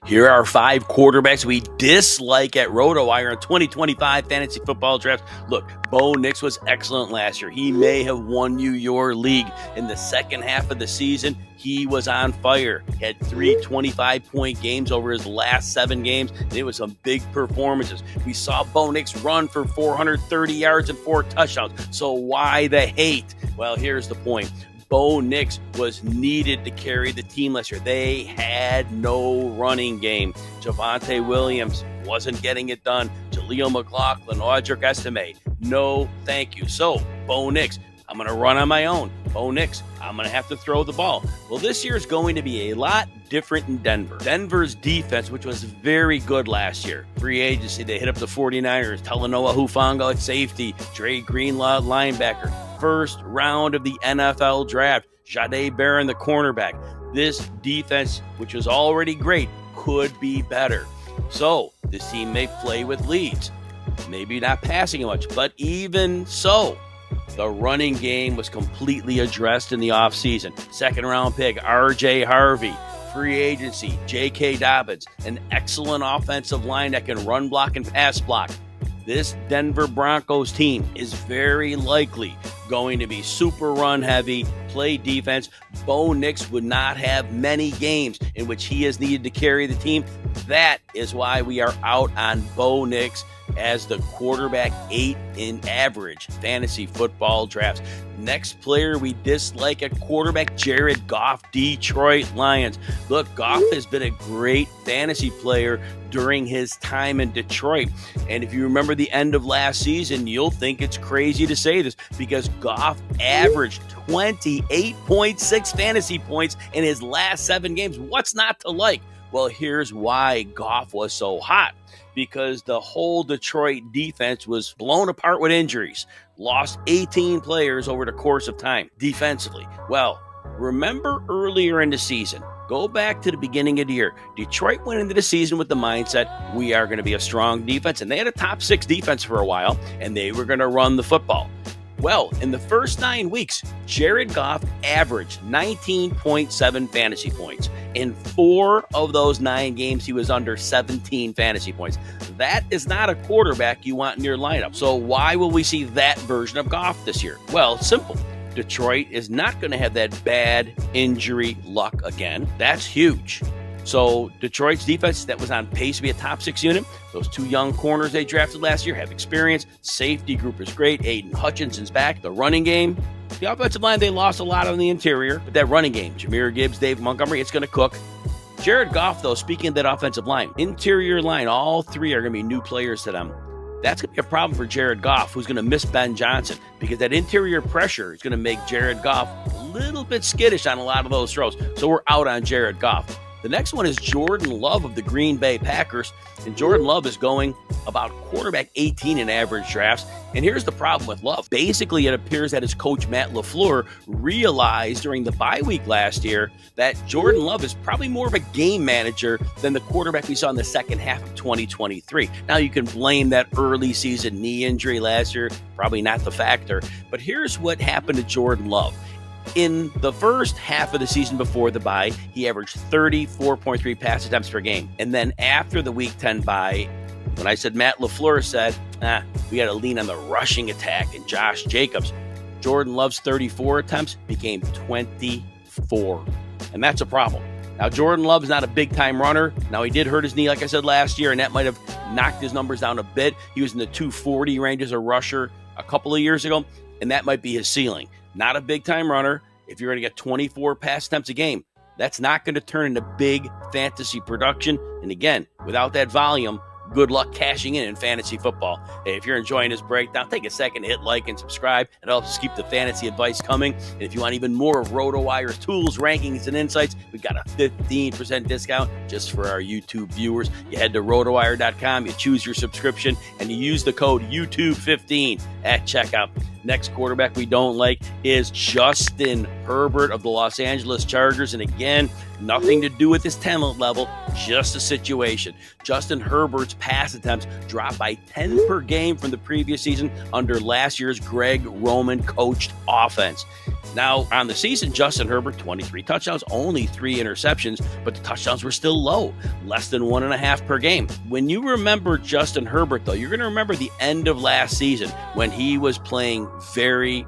Here are 5 quarterbacks we dislike at RotoWire in 2025 fantasy football drafts. Look, Bo Nix was excellent last year. He may have won you your league. In the second half of the season, he was on fire. He had 3 25-point games over his last 7 games, and it was some big performances. We saw Bo Nix run for 430 yards and 4 touchdowns. So why the hate? Well, here's the point. Bo Nix was needed to carry the team last year. They had no running game. Javonte Williams wasn't getting it done. Jaleel McLaughlin, Audric Estime, no thank you. So, Bo Nix, I'm going to run on my own. Bo Nix, I'm going to have to throw the ball. Well, this year is going to be a lot different in Denver. Denver's defense, which was very good last year. Free agency, they hit up the 49ers. Talanoa Hufanga at safety. Dre Greenlaw at linebacker. First round of the NFL draft. Jahdae Barron, the cornerback. This defense, which was already great, could be better. So, this team may play with leads. Maybe not passing much, but even so, the running game was completely addressed in the offseason. Second round pick, R.J. Harvey. Free agency, J.K. Dobbins. An excellent offensive line that can run block and pass block. This Denver Broncos team is very likely going to be super run heavy, play defense. Bo Nix would not have many games in which he is needed to carry the team. That is why we are out on Bo Nix as the quarterback 8 in average fantasy football drafts. Next player we dislike at quarterback, Jared Goff, Detroit Lions. Look, Goff has been a great fantasy player during his time in Detroit. And if you remember the end of last season, you'll think it's crazy to say this because Goff averaged 28.6 fantasy points in his last 7 games. What's not to like? Well, here's why Goff was so hot. Because the whole Detroit defense was blown apart with injuries. Lost 18 players over the course of time defensively. Well, remember earlier in the season, go back to the beginning of the year. Detroit went into the season with the mindset, we are going to be a strong defense. And they had a top 6 defense for a while, and they were going to run the football. Well, in the first 9 weeks, Jared Goff averaged 19.7 fantasy points. In 4 of those 9 games, he was under 17 fantasy points. That is not a quarterback you want in your lineup. So why will we see that version of Goff this year? Well, it's simple. Detroit is not going to have that bad injury luck again. That's huge. So Detroit's defense that was on pace to be a top 6 unit. Those 2 young corners they drafted last year have experience. Safety group is great. Aiden Hutchinson's back. The running game, the offensive line, they lost a lot on the interior. But that running game, Jahmyr Gibbs, Dave Montgomery, it's going to cook. Jared Goff, though, speaking of that offensive line, interior line, all 3 are going to be new players to them. That's going to be a problem for Jared Goff, who's going to miss Ben Johnson, because that interior pressure is going to make Jared Goff a little bit skittish on a lot of those throws. So we're out on Jared Goff. The next one is Jordan Love of the Green Bay Packers. And Jordan Love is going about quarterback 18 in average drafts. And here's the problem with Love. Basically, it appears that his coach, Matt LaFleur, realized during the bye week last year that Jordan Love is probably more of a game manager than the quarterback we saw in the second half of 2023. Now, you can blame that early season knee injury last year. Probably not the factor. But here's what happened to Jordan Love. In the first half of the season before the bye, he averaged 34.3 pass attempts per game. And then after the Week 10 bye, when I said Matt LaFleur said, we got to lean on the rushing attack and Josh Jacobs, Jordan Love's 34 attempts became 24. And that's a problem. Now, Jordan Love's not a big-time runner. Now, he did hurt his knee, like I said, last year, and that might have knocked his numbers down a bit. He was in the 240 range as a rusher a couple of years ago, and that might be his ceiling. Not a big-time runner. If you're going to get 24 pass attempts a game, that's not going to turn into big fantasy production. And again, without that volume, good luck cashing in fantasy football. Hey, if you're enjoying this breakdown, take a second to hit like and subscribe. It helps us keep the fantasy advice coming. And if you want even more of RotoWire's tools, rankings, and insights, we've got a 15% discount just for our YouTube viewers. You head to rotowire.com, you choose your subscription, and you use the code YouTube15 at checkout. Next quarterback we don't like is Justin Herbert of the Los Angeles Chargers. And again, nothing to do with his talent level, just a situation. Justin Herbert's pass attempts dropped by 10 per game from the previous season under last year's Greg Roman coached offense. Now, on the season, Justin Herbert, 23 touchdowns, only 3 interceptions, but the touchdowns were still low, less than 1.5 per game. When you remember Justin Herbert, though, you're going to remember the end of last season when he was playing very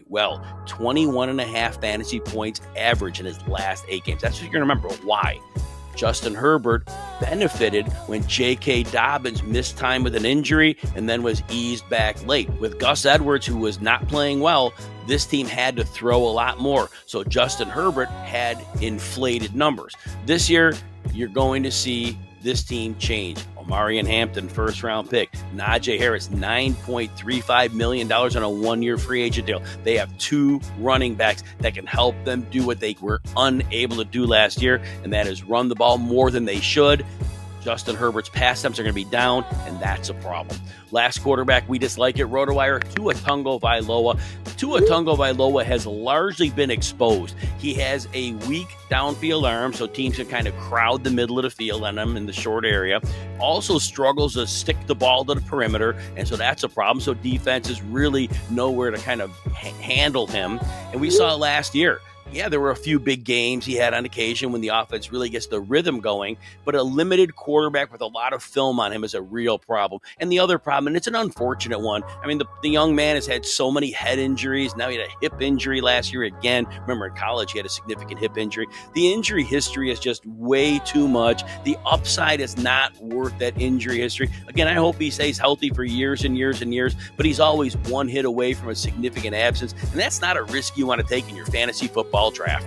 well. 21.5 fantasy points average in his last 8 games. That's what you're going to remember. Why? Justin Herbert benefited when J.K. Dobbins missed time with an injury and then was eased back late. With Gus Edwards, who was not playing well, this team had to throw a lot more. So Justin Herbert had inflated numbers. This year, you're going to see this team change. Omarion Hampton, first-round pick. Najee Harris, $9.35 million on a 1-year free agent deal. They have 2 running backs that can help them do what they were unable to do last year, and that is run the ball more than they should. Justin Herbert's pass attempts are going to be down, and that's a problem. Last quarterback we dislike at RotoWire, Tua Tagovailoa. Tua Tagovailoa has largely been exposed. He has a weak downfield arm, so teams can kind of crowd the middle of the field on him in the short area. Also struggles to stick the ball to the perimeter, and so that's a problem. So defenses really know where to kind of handle him. And we saw it last year. Yeah, there were a few big games he had on occasion when the offense really gets the rhythm going, but a limited quarterback with a lot of film on him is a real problem. And the other problem, and it's an unfortunate one, I mean, the young man has had so many head injuries. Now he had a hip injury last year again. Remember, in college, he had a significant hip injury. The injury history is just way too much. The upside is not worth that injury history. Again, I hope he stays healthy for years and years and years, but he's always one hit away from a significant absence, and that's not a risk you want to take in your fantasy football draft.